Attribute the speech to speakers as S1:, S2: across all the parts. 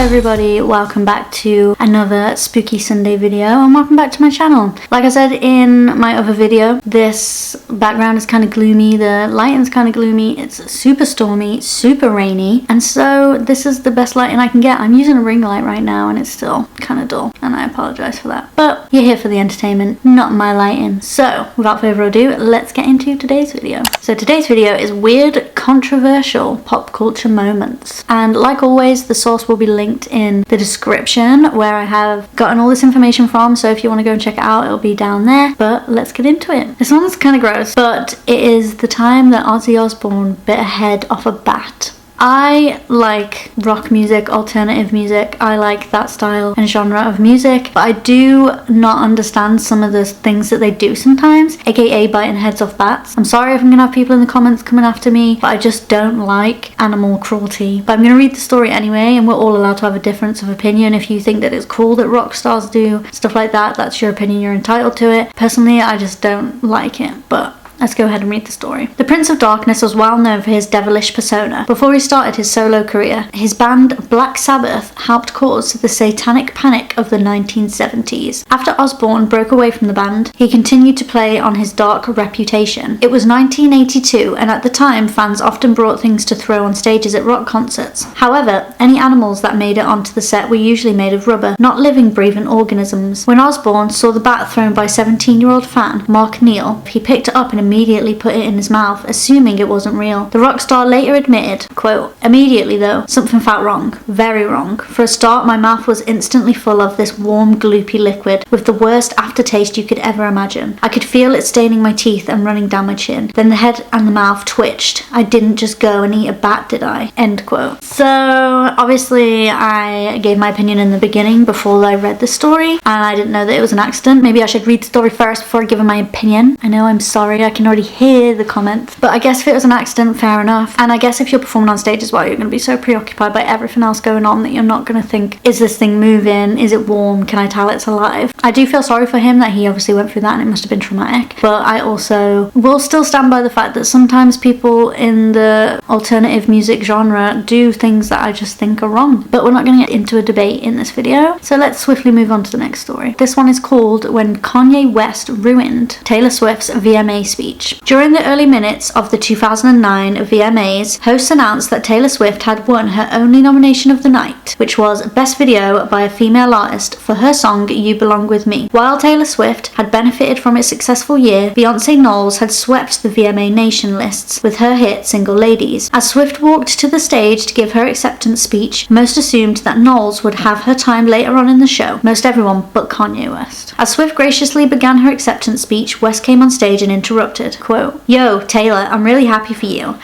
S1: everybody, welcome back to another Spooky Sunday video and welcome back to my channel. Like I said in my other video, this background is kind of gloomy, the lighting's kind of gloomy, it's super stormy, super rainy, and so this is the best lighting I can get. I'm using a ring light right now and it's still kind of dull and I apologize for that. But you're here for the entertainment, not my lighting. So without further ado, let's get into today's video. So today's video is weird, controversial pop culture moments. And like always, the source will be linked in the description where I have gotten all this information from, so if you want to go and check it out, it'll be down there. But let's get into it. This one's kind of gross, but it is the time that Ozzy Osbourne bit a head off a bat. I like rock music, alternative music. I like that style and genre of music, but I do not understand some of the things that they do sometimes, aka biting heads off bats. I'm sorry if I'm gonna have people in the comments coming after me, but I just don't like animal cruelty. But I'm gonna read the story anyway, and we're all allowed to have a difference of opinion. If you think that it's cool that rock stars do stuff like that, that's your opinion, you're entitled to it. Personally, I just don't like it, but let's go ahead and read the story. The Prince of Darkness was well known for his devilish persona. Before he started his solo career, his band Black Sabbath helped cause the satanic panic of the 1970s. After Osbourne broke away from the band, he continued to play on his dark reputation. It was 1982, and at the time, fans often brought things to throw on stages at rock concerts. However, any animals that made it onto the set were usually made of rubber, not living, breathing organisms. When Osbourne saw the bat thrown by 17-year-old fan Mark Neal, he picked it up and immediately put it in his mouth, assuming it wasn't real. The rock star later admitted, quote, "Immediately though, something felt wrong. Very wrong. For a start, my mouth was instantly full of this warm, gloopy liquid with the worst aftertaste you could ever imagine. I could feel it staining my teeth and running down my chin. Then the head and the mouth twitched. I didn't just go and eat a bat, did I?" End quote. So obviously I gave my opinion in the beginning before I read the story, and I didn't know that it was an accident. Maybe I should read the story first before giving my opinion. I know, I'm sorry, I can already hear the comments, but I guess if it was an accident, fair enough. And I guess if you're performing on stage as well, you're going to be so preoccupied by everything else going on that you're not going to think, is this thing moving, is it warm, can I tell it's alive? I do feel sorry for him that he obviously went through that and it must have been traumatic, but I also will still stand by the fact that sometimes people in the alternative music genre do things that I just think are wrong. But we're not going to get into a debate in this video, so let's swiftly move on to the next story. This one is called When Kanye West Ruined Taylor Swift's VMA Speech. During the early minutes of the 2009 VMAs, hosts announced that Taylor Swift had won her only nomination of the night, which was Best Video by a Female Artist for her song You Belong With Me. While Taylor Swift had benefited from its successful year, Beyoncé Knowles had swept the VMA Nation lists with her hit Single Ladies. As Swift walked to the stage to give her acceptance speech, most assumed that Knowles would have her time later on in the show, most everyone but Kanye West. As Swift graciously began her acceptance speech, West came on stage and interrupted, quote, "Yo, Taylor, I'm really happy for you."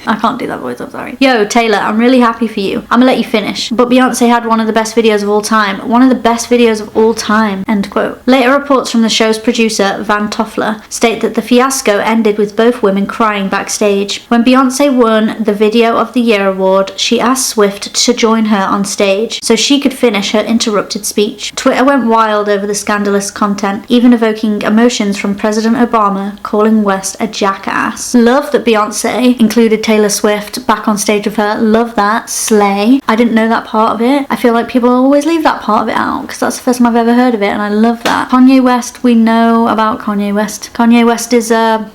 S1: I can't do that voice, I'm sorry. "Yo, Taylor, I'm really happy for you. I'm gonna let you finish. But Beyoncé had one of the best videos of all time. One of the best videos of all time." End quote. Later reports from the show's producer, Van Toffler, state that the fiasco ended with both women crying backstage. When Beyoncé won the Video of the Year award, she asked Swift to join her on stage so she could finish her interrupted speech. Twitter went wild over the scandalous content, even evoking emotions from President Obama calling West a jackass. Love that Beyoncé included Taylor Swift back on stage with her. Love that. Slay. I didn't know that part of it. I feel like people always leave that part of it out because that's the first time I've ever heard of it, and I love that. Kanye West, we know about Kanye West. Kanye West is a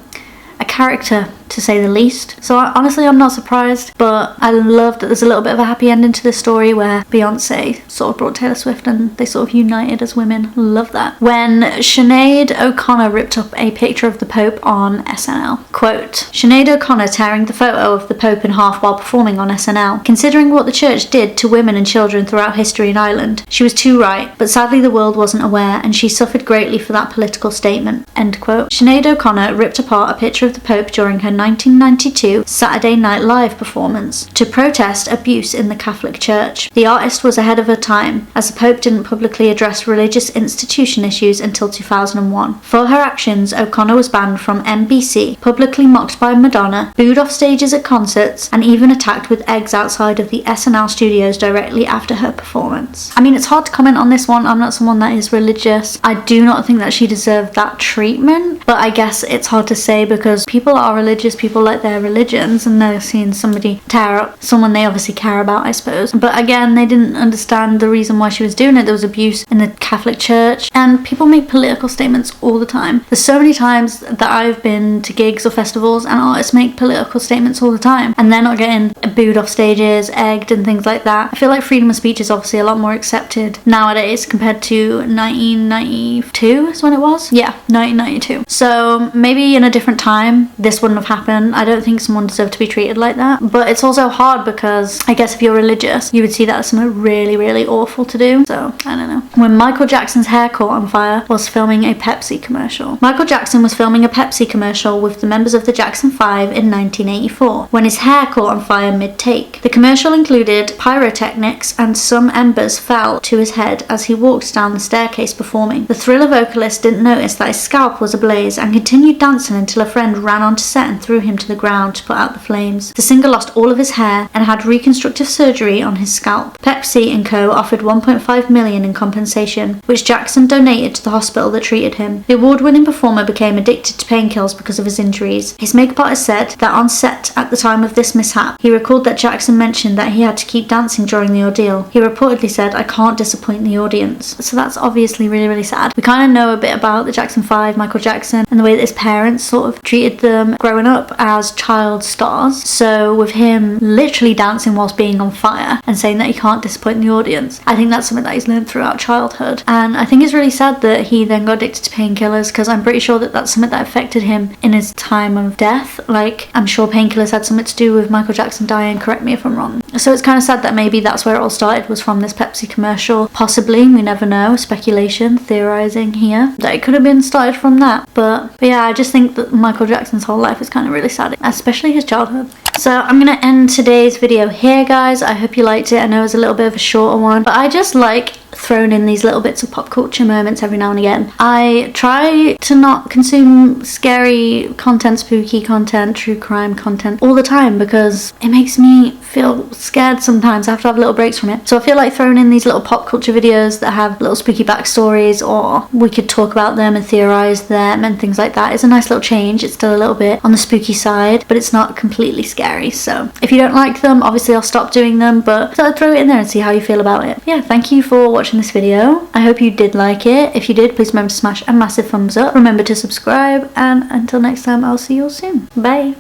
S1: character, to say the least. So honestly, I'm not surprised, but I love that there's a little bit of a happy ending to this story where Beyoncé sort of brought Taylor Swift and they sort of united as women. Love that. When Sinead O'Connor ripped up a picture of the Pope on SNL. Quote, Sinead O'Connor tearing the photo of the Pope in half while performing on SNL. Considering what the church did to women and children throughout history in Ireland, she was too right, but sadly the world wasn't aware and she suffered greatly for that political statement. End quote. Sinead O'Connor ripped apart a picture of the Pope during her 1992 Saturday Night Live performance to protest abuse in the Catholic Church. The artist was ahead of her time, as the Pope didn't publicly address religious institution issues until 2001. For her actions, O'Connor was banned from NBC, publicly mocked by Madonna, booed off stages at concerts, and even attacked with eggs outside of the SNL studios directly after her performance. I mean, it's hard to comment on this one. I'm not someone that is religious. I do not think that she deserved that treatment, but I guess it's hard to say because people are religious religious people like their religions, and they're seeing somebody tear up someone they obviously care about, I suppose. But again, they didn't understand the reason why she was doing it. There was abuse in the Catholic Church, and people make political statements all the time. There's so many times that I've been to gigs or festivals and artists make political statements all the time, and they're not getting booed off stages, egged and things like that. I feel like freedom of speech is obviously a lot more accepted nowadays compared to 1992 is when it was. Yeah, 1992. So maybe in a different time this wouldn't have happened. I don't think someone deserved to be treated like that, but it's also hard because I guess if you're religious you would see that as something really, really awful to do. So I don't know. When Michael Jackson's hair caught on fire whilst filming a Pepsi commercial. Michael Jackson was filming a Pepsi commercial with the members of the Jackson 5 in 1984 when his hair caught on fire mid-take. The commercial included pyrotechnics and some embers fell to his head as he walked down the staircase performing. The Thriller vocalist didn't notice that his scalp was ablaze and continued dancing until a friend ran onto set and threw him to the ground to put out the flames. The singer lost all of his hair and had reconstructive surgery on his scalp. Pepsi & Co. offered $1.5 million in compensation, which Jackson donated to the hospital that treated him. The award-winning performer became addicted to painkillers because of his injuries. His makeup artist said that on set at the time of this mishap, he recalled that Jackson mentioned that he had to keep dancing during the ordeal. He reportedly said, "I can't disappoint the audience." So that's obviously really, really sad. We kind of know a bit about the Jackson 5, Michael Jackson, and the way that his parents sort of treated them growing up as child stars. So with him literally dancing whilst being on fire and saying that he can't disappoint the audience, I think that's something that he's learned throughout childhood. And I think it's really sad that he then got addicted to painkillers, because I'm pretty sure that that's something that affected him in his time of death. Like, I'm sure painkillers had something to do with Michael Jackson dying, correct me if I'm wrong. So it's kind of sad that maybe that's where it all started, was from this Pepsi commercial. Possibly, we never know, speculation, theorizing here, that it could have been started from that. But yeah, I just think that Michael Jackson's whole life is kind of really sad, especially his childhood. So I'm gonna end today's video here, guys. I hope you liked it. I know it was a little bit of a shorter one, but I just like throwing in these little bits of pop culture moments every now and again. I try to not consume scary content, spooky content, true crime content all the time, because it makes me feel scared sometimes. I have to have little breaks from it. So I feel like throwing in these little pop culture videos that have little spooky backstories, or we could talk about them and theorize them and things like that, is a nice little change. It's still a little bit on the spooky side, but it's not completely scary. So if you don't like them, obviously I'll stop doing them, but I'll throw it in there and see how you feel about it. Yeah, thank you for watching this video. I hope you did like it. If you did, please remember to smash a massive thumbs up. Remember to subscribe, and until next time, I'll see you all soon. Bye.